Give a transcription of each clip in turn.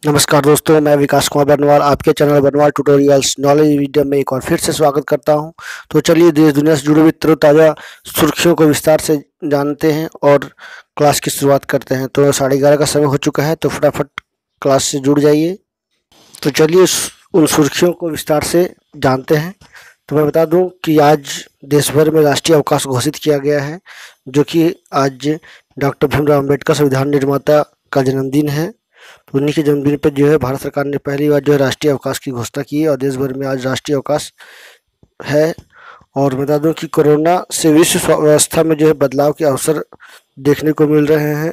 नमस्कार दोस्तों, मैं विकास कुमार बनवाल आपके चैनल बनवाल ट्यूटोरियल्स नॉलेज वीडियो में एक बार फिर से स्वागत करता हूं। तो चलिए देश दुनिया से जुड़ी हुई तरोताज़ा सुर्खियों को विस्तार से जानते हैं और क्लास की शुरुआत करते हैं। तो 11:30 का समय हो चुका है, तो फटाफट क्लास से जुड़ जाइए। तो चलिए उन सुर्खियों को विस्तार से जानते हैं। तो मैं बता दूं कि आज देश भर में राष्ट्रीय अवकाश घोषित किया गया है, जो कि आज डॉक्टर भीमराव अम्बेडकर संविधान निर्माता का जन्मदिन है। तो उन्हीं के जन्मदिन पर जो है भारत सरकार ने पहली बार जो है राष्ट्रीय अवकाश की घोषणा की है और देश भर में आज राष्ट्रीय अवकाश है। और बता दूं कि कोरोना से विश्व व्यवस्था में जो है बदलाव के अवसर देखने को मिल रहे हैं।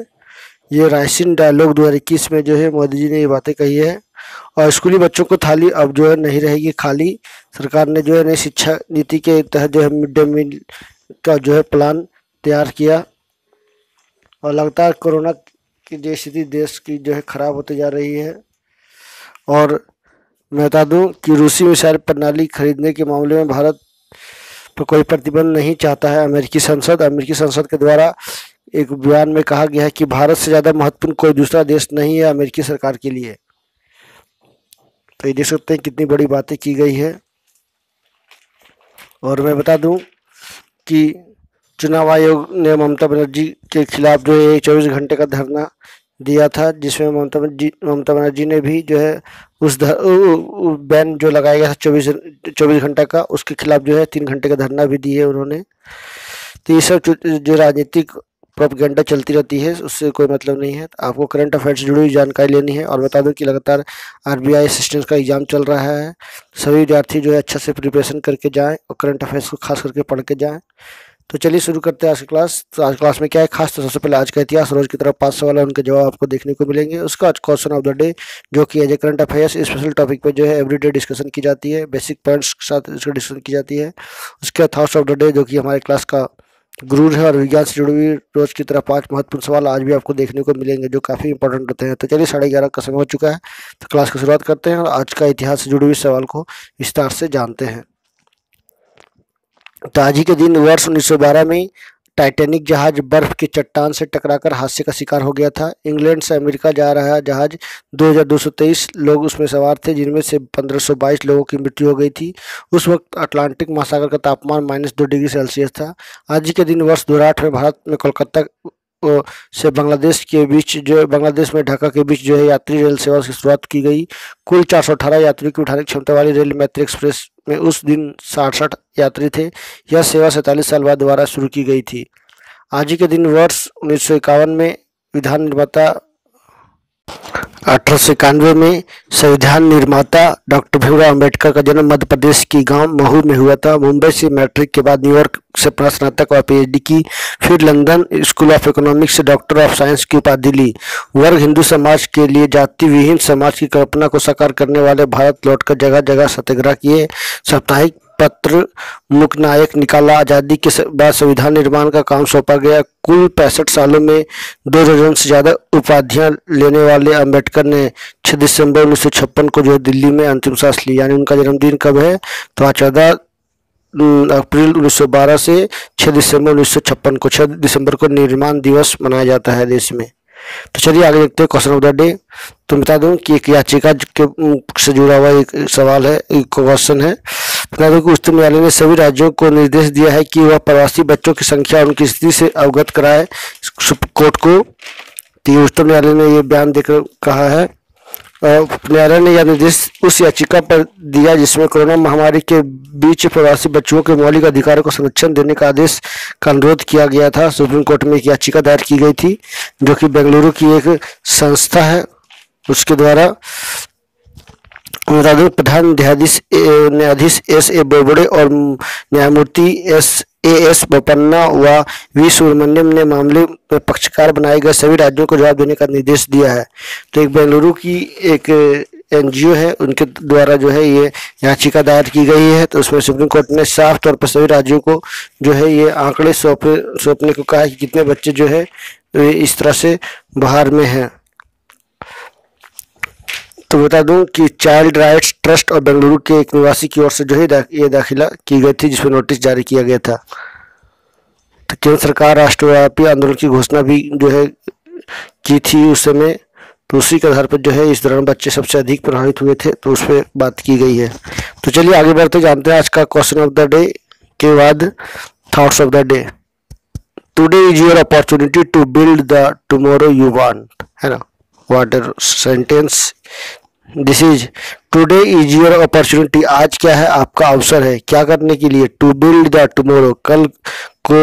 ये राइसिन डायलॉग 2021 में जो है मोदी जी ने ये बातें कही है। और स्कूली बच्चों को थाली अब जो है नहीं रहेगी खाली। सरकार ने जो है नई शिक्षा नीति के तहत जो है मिड डे मील का जो है प्लान तैयार किया। और लगातार कोरोना की जो स्थिति देश की जो है खराब होती जा रही है। और मैं बता दूं कि रूसी मिसाइल प्रणाली खरीदने के मामले में भारत पर कोई प्रतिबंध नहीं चाहता है अमेरिकी संसद के द्वारा एक बयान में कहा गया है कि भारत से ज़्यादा महत्वपूर्ण कोई दूसरा देश नहीं है अमेरिकी सरकार के लिए। तो ये देख सकते हैं कितनी बड़ी बातें की गई है। और मैं बता दूं कि चुनाव आयोग ने ममता बनर्जी के खिलाफ जो है 24 घंटे का धरना दिया था, जिसमें ममता बनर्जी ने भी जो है उस बैन जो लगाया गया था 24 घंटा का, उसके खिलाफ जो है 3 घंटे का धरना भी दिए उन्होंने। तो ये सब जो राजनीतिक प्रोपेगेंडा चलती रहती है उससे कोई मतलब नहीं है। आपको करंट अफेयर से जुड़ी हुई जानकारी लेनी है। और बता दूं कि लगातार आरबीआई असिस्टेंट का एग्जाम चल रहा है। सभी विद्यार्थी जो है अच्छा से प्रिपरेशन करके जाएँ और करंट अफेयर्स को खास करके पढ़ के जाएँ। तो चलिए शुरू करते हैं आज की क्लास। तो आज क्लास में क्या है खास, तो सबसे पहले आज का इतिहास, रोज की तरह 5 सवाल है, उनके जवाब आपको देखने को मिलेंगे। उसका आज क्वेश्चन ऑफ द डे, जो कि as a current affairs special topic पे जो है एवरीडे डिस्कशन की जाती है, बेसिक पॉइंट्स के साथ इसका डिस्कशन की जाती है। उसके बाद थॉट्स ऑफ द डे, जो कि हमारे क्लास का गुरु है और विज्ञान से जुड़ी हुई रोज की तरह 5 महत्वपूर्ण सवाल आज भी आपको देखने को मिलेंगे, जो काफ़ी इंपॉर्टेंट होते हैं। तो चलिए 11:30 का समय हो चुका है, तो क्लास की शुरुआत करते हैं और आज का इतिहास से जुड़ी हुई सवाल को विस्तार से जानते हैं। तो आज ही के दिन वर्ष 1912 में टाइटैनिक जहाज बर्फ की चट्टान से टकराकर हादसे का शिकार हो गया था। इंग्लैंड से अमेरिका जा रहा जहाज 2223 लोग उसमें सवार थे, जिनमें से 1522 लोगों की मृत्यु हो गई थी। उस वक्त अटलांटिक महासागर का तापमान -2 डिग्री सेल्सियस था। आज ही के दिन वर्ष 2008 में भारत में कोलकाता से बांग्लादेश में ढाका के बीच जो है यात्री रेल सेवा की शुरुआत की गई। कुल 418 यात्रियों की उठाने की क्षमता वाली रेल मैत्री एक्सप्रेस में उस दिन 67 यात्री थे। यह सेवा 47 साल बाद दोबारा शुरू की गई थी। आज ही के दिन वर्ष 1951 में विधान निर्माता 1891 में संविधान निर्माता डॉक्टर भीमराव अम्बेडकर का जन्म मध्य प्रदेश के गांव महू में हुआ था। मुंबई से मैट्रिक के बाद न्यूयॉर्क से स्नातक और पीएचडी की, फिर लंदन स्कूल ऑफ इकोनॉमिक्स से डॉक्टर ऑफ साइंस की उपाधि ली। वर्ग हिंदू समाज के लिए जाति विहीन समाज की कल्पना को साकार करने वाले भारत लौटकर जगह जगह सत्याग्रह किए। साप्ताहिक पत्र मुकनायक निकाला। आज़ादी के बाद संविधान निर्माण का काम सौंपा गया। कुल 65 सालों में 2 दर्जन से ज़्यादा उपाधियां लेने वाले अम्बेडकर ने 6 दिसंबर 1956 को जो है दिल्ली में अंतिम सांस ली। यानी उनका जन्मदिन कब है, तो आज 14 अप्रैल 1912 से 6 दिसंबर 1956 को 6 दिसंबर को निर्माण दिवस मनाया जाता है देश में। तो चलिए आगे देखते हैं क्वेश्चन ऑफ द डे। तो बता दूं कि एक याचिका से जुड़ा हुआ एक सवाल है, एक क्वेश्चन है। बता दूं कि उच्चतम न्यायालय ने सभी राज्यों को निर्देश दिया है कि वह प्रवासी बच्चों की संख्या और उनकी स्थिति से अवगत कराए कोर्ट को। तो उच्चतम न्यायालय ने यह बयान देकर कहा है। न्यायालय ने यह निर्देश उस याचिका पर दिया जिसमें कोरोना महामारी के बीच प्रवासी बच्चों के मौलिक अधिकारों को संरक्षण देने का आदेश का अनुरोध किया गया था। सुप्रीम कोर्ट में एक याचिका दायर की गई थी, जो कि बेंगलुरु की एक संस्था है, उसके द्वारा प्रधान न्यायाधीश S.A. बोबड़े और न्यायमूर्ति S.A.S. बोपन्ना व वी सुब्रमण्यम ने मामले में पक्षकार बनाए गए सभी राज्यों को जवाब देने का निर्देश दिया है। तो एक बेंगलुरु की एक NGO है, उनके द्वारा जो है ये याचिका दायर की गई है। तो उसमें सुप्रीम कोर्ट ने साफ तौर पर सभी राज्यों को जो है ये आंकड़े सौंपने को कहा है कि कितने बच्चे जो है इस तरह से बाहर में हैं। तो बता दूं कि चाइल्ड राइट्स ट्रस्ट और बेंगलुरु के एक निवासी की ओर से जो है ये दाखिला की गई थी, जिसमें नोटिस जारी किया गया था। तो केंद्र सरकार राष्ट्रव्यापी आंदोलन की घोषणा भी जो है की थी उस समय। तो उसी के आधार पर जो है इस दौरान बच्चे सबसे अधिक प्रभावित हुए थे, तो उस पर बात की गई है। तो चलिए आगे बढ़ते जानते हैं आज का क्वेश्चन ऑफ द डे के बाद thoughts of the day. Today is your opportunity to build the tomorrow you want, है ना। What sentence this is, today is your opportunity, आज क्या है, आपका अवसर है, क्या करने के लिए, टू बिल्ड द टुमारो, कल को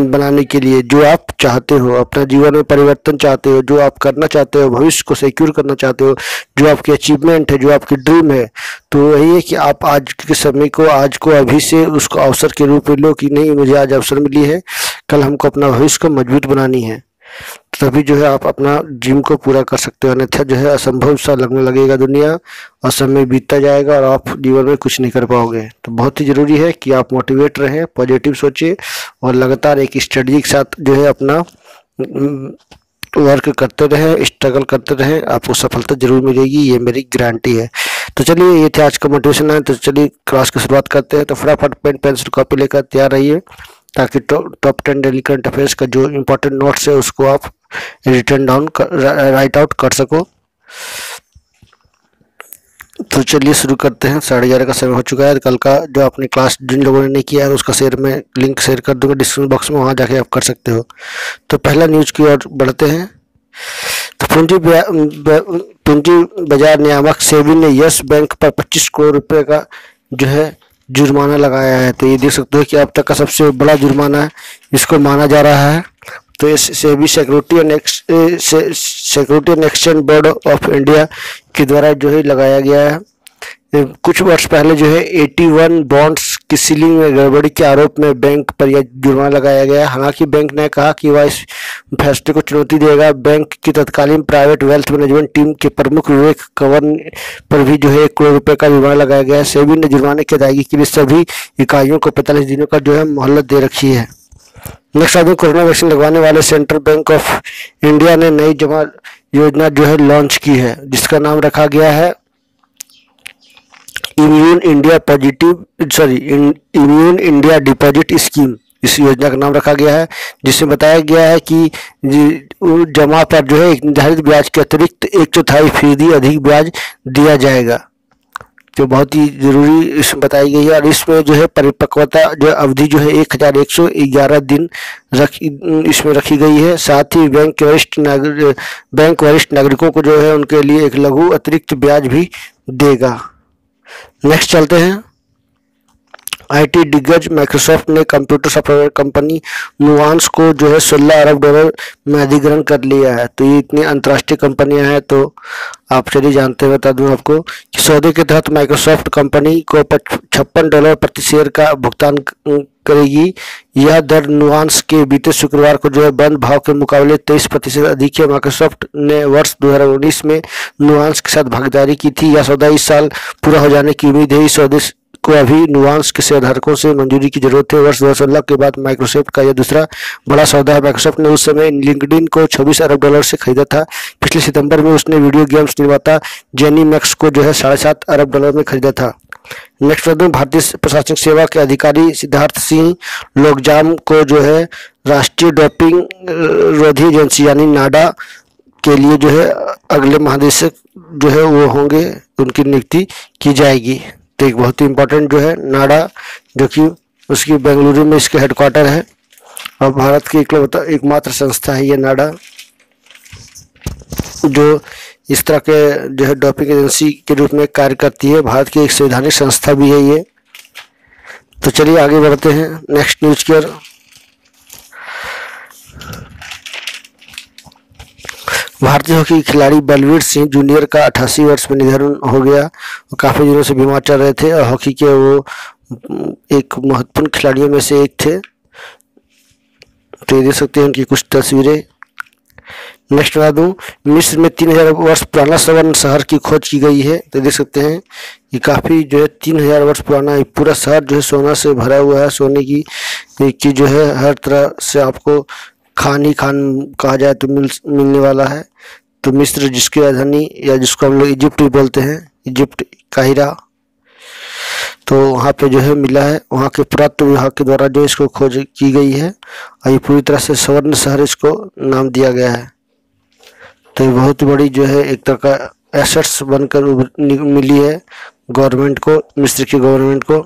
बनाने के लिए, जो आप चाहते हो, अपना जीवन में परिवर्तन चाहते हो, जो आप करना चाहते हो, भविष्य को सिक्योर करना चाहते हो, जो आपकी अचीवमेंट है, जो आपकी ड्रीम है। तो वही है कि आप आज के समय को, आज को अभी से उसको अवसर के रूप में लो कि नहीं, मुझे आज अवसर मिली है, कल हमको अपना भविष्य को मजबूत बनानी है, तभी जो है आप अपना ड्रीम को पूरा कर सकते हो। अन्यथा जो है असंभव सा लगने लगेगा दुनिया, और समय बीतता जाएगा और आप जीवन में कुछ नहीं कर पाओगे। तो बहुत ही ज़रूरी है कि आप मोटिवेट रहें, पॉजिटिव सोचिए और लगातार एक स्ट्रेटजी के साथ जो है अपना वर्क करते रहें, स्ट्रगल करते रहें, आपको सफलता जरूर मिलेगी, ये मेरी गारंटी है। तो चलिए ये थे आज का मोटिवेशन है। तो चलिए क्लास की शुरुआत करते हैं। तो फटाफट पेन पेंसिल कॉपी लेकर तैयार रहिए, ताकि टॉप 10 डेली करंट अफेयर्स का जो इम्पोर्टेंट नोट्स है उसको आप रिटर्न डाउन राइट आउट कर सको। तो चलिए शुरू करते हैं। 11:30 का समय हो चुका है। कल का जो आपने क्लास जिन लोगों ने नहीं किया है उसका शेयर में लिंक शेयर कर दूंगा डिस्क्रिप्शन बॉक्स में, वहां जाके आप कर सकते हो। तो पहला न्यूज की ओर बढ़ते हैं। तो पूंजी बाजार नियामक सेबी ने यस बैंक पर 25 करोड़ रुपए का जो है जुर्माना लगाया है। तो ये देख सकते हो कि अब तक का सबसे बड़ा जुर्माना इसको माना जा रहा है। तो इस SEBI security and exchange board of India के द्वारा जो है लगाया गया है। कुछ वर्ष पहले जो है 81 बॉन्ड्स की सीलिंग में गड़बड़ी के आरोप में बैंक पर यह जुर्माना लगाया गया। हालांकि बैंक ने कहा कि वह इस फैसले को चुनौती देगा। बैंक की तत्कालीन प्राइवेट वेल्थ मैनेजमेंट टीम के प्रमुख विवेक कंवर पर भी जो है 1 करोड़ रुपए का जुर्माना लगाया गया है। सेबी ने जुर्माने की अदायगी के लिए सभी इकाइयों को 45 दिनों का जो है मोहलत दे रखी है। नेक्स्ट आदमी, कोरोना वैक्सीन लगवाने वाले सेंट्रल बैंक ऑफ इंडिया ने नई जमा योजना जो है लॉन्च की है, जिसका नाम रखा गया है इम्यून इंडिया डिपॉजिट स्कीम। इस योजना का नाम रखा गया है, जिसमें बताया गया है कि जमा पर जो है एक निर्धारित ब्याज के अतिरिक्त 1/4% अधिक ब्याज दिया जाएगा, जो बहुत ही जरूरी इसमें बताई गई है। और इसमें जो है परिपक्वता जो अवधि जो है 1111 दिन इसमें रखी गई है। साथ ही बैंक वरिष्ठ नागरिकों को जो है उनके लिए एक लघु अतिरिक्त ब्याज भी देगा। नेक्स्ट चलते हैं। आईटी दिग्गज माइक्रोसॉफ्ट ने कंप्यूटर सॉफ्टवेयर कंपनी नुवांस को जो है $16 अरब में अधिग्रहण कर लिया है। तो ये इतनी अंतर्राष्ट्रीय कंपनियां हैं, तो आप चलिए जानते हैं, बता दूं आपको कि सौदे के तहत माइक्रोसॉफ्ट कंपनी को $56 प्रति शेयर का भुगतान करेगी। यह दर नुवांस के बीते शुक्रवार को जो है बंद भाव के मुकाबले 23% अधिक है। माइक्रोसॉफ्ट ने वर्ष 2019 में नुवांस के साथ भागीदारी की थी। यह सौदा इस साल पूरा हो जाने की उम्मीद है। इस सौदे को अभी नुवांस के शेयरधारकों से मंजूरी की जरूरत है। वर्ष 2016 के बाद माइक्रोसॉफ्ट का यह दूसरा बड़ा सौदा है। माइक्रोसॉफ्ट ने उस समय लिंक्डइन को $26 अरब से खरीदा था। पिछले सितंबर में उसने वीडियो गेम्स निर्माता जेनीमैक्स को जो है $7.5 अरब में खरीदा था। नेक्स्ट भारतीय प्रशासनिक सेवा के अधिकारी सिद्धार्थ सिंह लोकजाम को जो है राष्ट्रीय डोपिंग रोधी एजेंसी यानी नाडा के लिए जो है अगले महानिदेशक जो है वो होंगे, उनकी नियुक्ति की जाएगी। तो एक बहुत ही इम्पोर्टेंट जो है नाडा, जो कि उसकी बेंगलुरु में इसके हेडक्वार्टर है और भारत की एकमात्र संस्था है ये नाडा, जो इस तरह के जो है डोपिंग एजेंसी के रूप में कार्य करती है। भारत की एक संवैधानिक संस्था भी है ये। तो चलिए आगे बढ़ते हैं नेक्स्ट न्यूज की ओर। भारतीय हॉकी खिलाड़ी बलवीर सिंह जूनियर का 88 वर्ष में निधन हो गया। वो काफ़ी दिनों से बीमार चल रहे थे और हॉकी के वो एक महत्वपूर्ण खिलाड़ियों में से एक थे। तो ये देख सकते हैं उनकी कुछ तस्वीरें। नेक्स्ट बता दूँ, मिस्र में 3000 वर्ष पुराना स्वर्ण शहर की खोज की गई है। तो देख सकते हैं ये काफ़ी जो है 3000 वर्ष पुराना ये पूरा शहर जो है सोना से भरा हुआ है। सोने की जो है हर तरह से आपको खान ही खान कहा जाए तो मिलने वाला है। तो मिस्र जिसकी राजधानी या जिसको हम लोग इजिप्ट भी बोलते हैं, इजिप्ट काहिरा, तो वहाँ पे जो है मिला है। वहाँ के पुरातत्व विभाग के द्वारा जो इसको खोज की गई है और ये पूरी तरह से स्वर्ण शहर इसको नाम दिया गया है। तो ये बहुत बड़ी जो है एक तरह का एसेट्स बनकर मिली है गवर्नमेंट को, मिस्र की गवर्नमेंट को,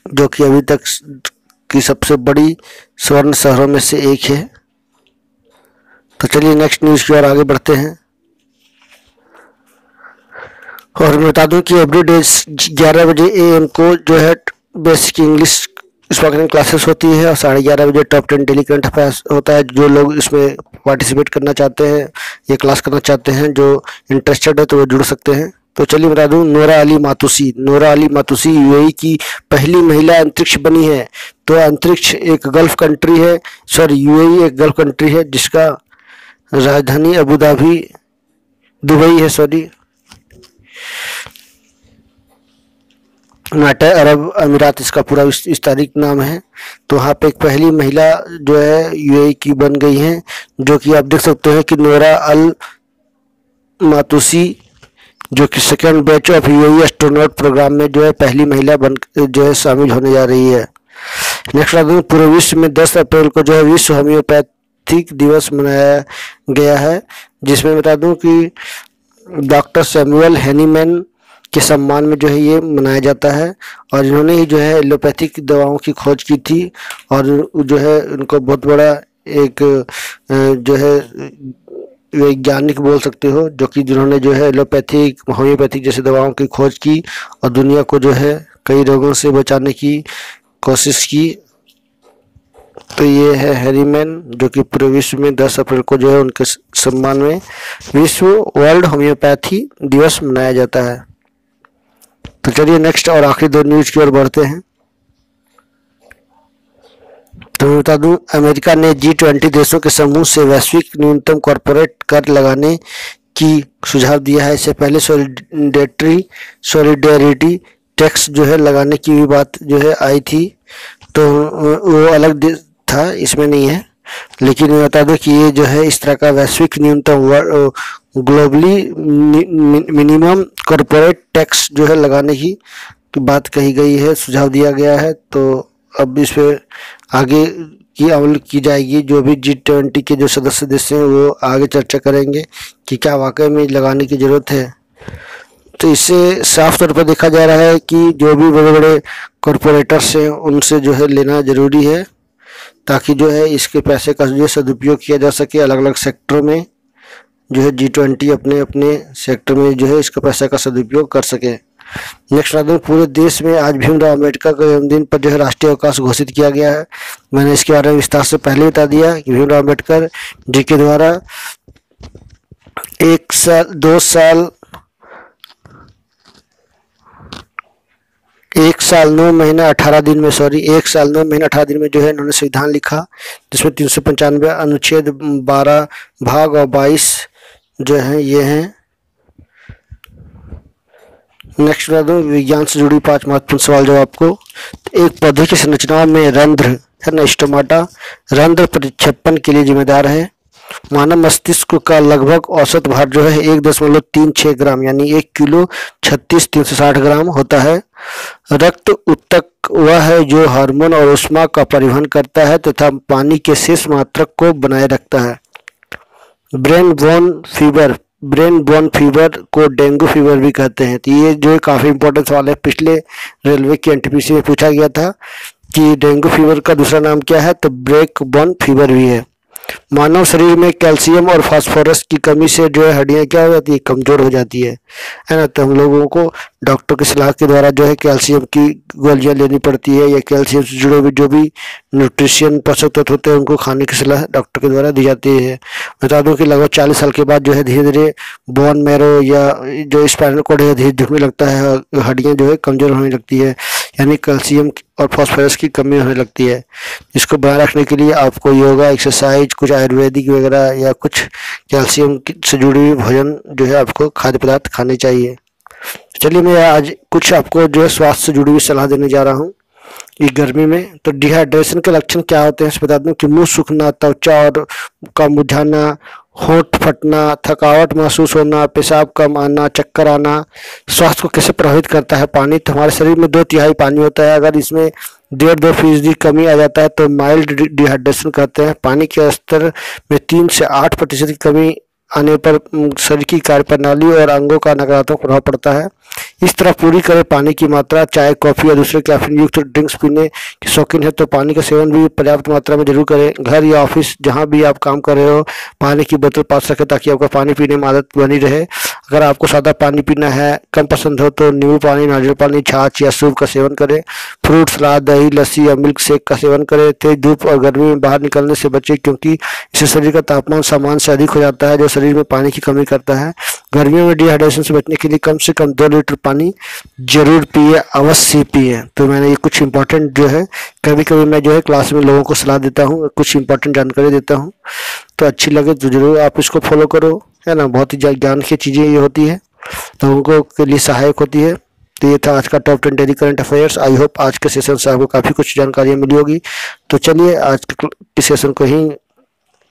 जो कि अभी तक की सबसे बड़ी स्वर्ण शहरों में से एक है। तो चलिए नेक्स्ट न्यूज़ की ओर आगे बढ़ते हैं। और मैं बता दूं कि एवरीडे 11 बजे AM को जो है बेसिक इंग्लिश स्पोकन क्लासेस होती है और 11:30 बजे टॉप 10 डेली करंट अफेयर्स होता है। जो लोग इसमें पार्टिसिपेट करना चाहते हैं, ये क्लास करना चाहते हैं, जो इंटरेस्टेड है तो वो जुड़ सकते हैं। तो चलिए बता दूं, नोरा अली मातूसी UAE की पहली महिला अंतरिक्ष बनी है। तो अंतरिक्ष एक गल्फ कंट्री है, UAE एक गल्फ कंट्री है जिसका राजधानी दुबई है, यूनाइटेड अरब अमीरात इसका पूरा विस्तारित नाम है। तो वहाँ पे एक पहली महिला जो है UAE की बन गई है, जो कि आप देख सकते हैं कि नोरा अल मातूसी जो कि second batch of UAE astronaut program में जो है पहली महिला बन जो है शामिल होने जा रही है। नेक्स्ट बात, पूरे विश्व में 10 अप्रैल को जो है विश्व होम्योपैथिक दिवस मनाया गया है, जिसमें बता दूं कि डॉक्टर सैमुअल हैनीमैन के सम्मान में जो है ये मनाया जाता है। और इन्होंने ही जो है एलोपैथिक दवाओं की खोज की थी और जो है उनको बहुत बड़ा एक जो है वैज्ञानिक बोल सकते हो, जो कि जिन्होंने जो है एलोपैथिक होम्योपैथिक जैसे दवाओं की खोज की और दुनिया को जो है कई रोगों से बचाने की कोशिश की। तो ये है हैरीमैन, जो कि पूरे विश्व में 10 अप्रैल को जो है उनके सम्मान में विश्व वर्ल्ड होम्योपैथी दिवस मनाया जाता है। तो चलिए नेक्स्ट और आखिरी 2 न्यूज की ओर बढ़ते हैं। तो मैं बता दूं, अमेरिका ने G20 देशों के समूह से वैश्विक न्यूनतम कॉरपोरेट कर लगाने की सुझाव दिया है। इससे पहले सॉलिडेरिटी टैक्स जो है लगाने की भी बात जो है आई थी, तो वो अलग था, इसमें नहीं है। लेकिन मैं बता दूं कि ये जो है इस तरह का वैश्विक न्यूनतम ग्लोबली मिनिमम कॉरपोरेट टैक्स जो है लगाने की बात कही गई है, सुझाव दिया गया है। तो अब इस पे आगे की अमल की जाएगी। जो भी G20 के जो सदस्य देश हैं वो आगे चर्चा करेंगे कि क्या वाकई में लगाने की ज़रूरत है। तो इससे साफ तौर पर देखा जा रहा है कि जो भी बड़े बड़े कॉरपोरेटर्स हैं उनसे जो है लेना ज़रूरी है, ताकि जो है इसके पैसे का जो सदुपयोग किया जा सके अलग अलग सेक्टरों में। जो है G20 अपने अपने सेक्टर में जो है इसका पैसा का सदुपयोग कर सके। नेक्स्ट आदमी, पूरे देश में आज भीमराव अम्बेडकर के जन्मदिन पर जो है राष्ट्रीय अवकाश घोषित किया गया है। मैंने इसके बारे में विस्तार से पहले बता दिया कि भीमराव अम्बेडकर जी के द्वारा 1 साल 2 साल 1 साल 9 महीना 18 दिन में 1 साल 9 महीना 18 दिन में जो है इन्होंने संविधान लिखा, जिसमें 395 अनुच्छेद 12 भाग और 22 जो हैं ये हैं। नेक्स्ट बता दूं, विज्ञान से जुड़ी 5 महत्वपूर्ण सवाल जवाब को। एक पौधे की संरचना में रंध्र है ना, स्टोमाटा, रंध्र प्रतिच्छेपन के लिए जिम्मेदार है। मानव मस्तिष्क का लगभग औसत भार जो है 1.36 ग्राम यानी 1 किलो 36,360 ग्राम होता है। रक्त ऊतक वह है जो हार्मोन और ऊष्मा का परिवहन करता है तथा पानी के शेष मात्रक को बनाए रखता है। ब्रेन बोन फीवर को डेंगू फीवर भी कहते हैं। तो ये जो काफ़ी इंपॉर्टेंट सवाल है, पिछले रेलवे की NTPC में पूछा गया था कि डेंगू फीवर का दूसरा नाम क्या है, तो ब्रेक बोन फीवर भी है। मानव शरीर में कैल्शियम और फास्फोरस की कमी से जो है हड्डियां क्या हो जाती है, कमजोर हो जाती है ना। तो हम लोगों को डॉक्टर की सलाह के द्वारा जो है कैल्शियम की गोलियां लेनी पड़ती है, या कैल्शियम से जुड़े हुए जो भी न्यूट्रिशन पोषक तत्व होते हैं उनको खाने की सलाह डॉक्टर के द्वारा दी जाती है। बता दूं कि लगभग 40 साल के बाद जो है धीरे धीरे बोन मैरो या जो स्पाइनल कॉर्ड है धीरे झुकने लगता है, हड्डियाँ जो है कमजोर होने लगती है, यानी कैल्शियम और फास्फोरस की कमी होने लगती है। इसको बनाए रखने के लिए आपको योगा, एक्सरसाइज, कुछ आयुर्वेदिक वगैरह या कुछ कैल्शियम से जुड़ी हुई भोजन जो है आपको खाद्य पदार्थ खाने चाहिए। चलिए मैं आज कुछ आपको जो है स्वास्थ्य से जुड़ी हुई सलाह देने जा रहा हूँ। ये गर्मी में तो डिहाइड्रेशन के लक्षण क्या होते हैं बता दूं कि मुंह सूखना, त्वचा और का मुरझाना, होंठ फटना, थकावट महसूस होना, पेशाब कम आना, चक्कर आना। स्वास्थ्य को कैसे प्रभावित करता है पानी? तो हमारे शरीर में 2/3 पानी होता है। अगर इसमें 1.5-2% कमी आ जाता है तो माइल्ड डिहाइड्रेशन कहते हैं। पानी के स्तर में 3 से 8% की कमी आने पर शरीर की कार्यप्रणाली और अंगों का नकारात्मक प्रभाव पड़ता है। इस तरह पूरी करें पानी की मात्रा। चाय, कॉफ़ी या दूसरे कैफीन युक्त ड्रिंक्स पीने के शौकीन है तो पानी का सेवन भी पर्याप्त मात्रा में जरूर करें। घर या ऑफिस जहां भी आप काम कर रहे हो, पानी की बोतल पास रखें ताकि आपका पानी पीने में आदत बनी रहे। अगर आपको सादा पानी पीना है, कम पसंद हो तो नींबू पानी, नारियल पानी, छाछ या सूप का सेवन करें। फ्रूट सलाद, दही, लस्सी या मिल्क शेक का सेवन करें। तेज धूप और गर्मी में बाहर निकलने से बचें क्योंकि इससे शरीर का तापमान सामान्य से अधिक हो जाता है जो शरीर में पानी की कमी करता है। गर्मियों में डिहाइड्रेशन से बचने के लिए कम से कम 2 लीटर पानी जरूर पिए, अवश्य पिए। तो मैंने ये कुछ इंपॉर्टेंट जो है, कभी कभी मैं जो है क्लास में लोगों को सलाह देता हूँ, कुछ इंपॉर्टेंट जानकारी देता हूँ, तो अच्छी लगे तो जरूर आप इसको फॉलो करो, है ना। बहुत ही ज्ञान की चीज़ें ये होती है, लोगों के लिए सहायक होती है। तो ये था आज का top 10 daily current affairs. I hope आज के सेशन से आपको काफ़ी कुछ जानकारियाँ मिली होगी। तो चलिए आज के सेशन को ही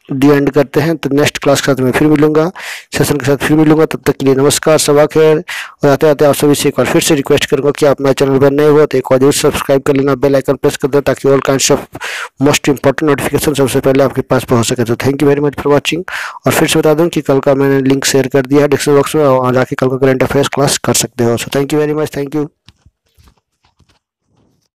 डी एंड करते हैं। तो नेक्स्ट क्लास के साथ मैं फिर मिलूंगा, सेशन के साथ फिर मिलूंगा। तब तक के लिए नमस्कार, सबा खैर। और आते आते आप सभी से एक बार फिर से रिक्वेस्ट करूंगा कि आप मेरे चैनल पर नए हो तो एक बार जरूर सब्सक्राइब कर लेना, बेल आइकन प्रेस कर देना ताकि all kinds of most important notification सबसे पहले आपके पास पहुंच सके। तो thank you very much for watching. और फिर से बता दूं कि कल का मैंने लिंक शेयर कर दिया है डिस्क्रिप्शन बॉक्स में, और आके कल का करंट अफेयर्स क्लास कर सकते हो। So thank you very much, thank you.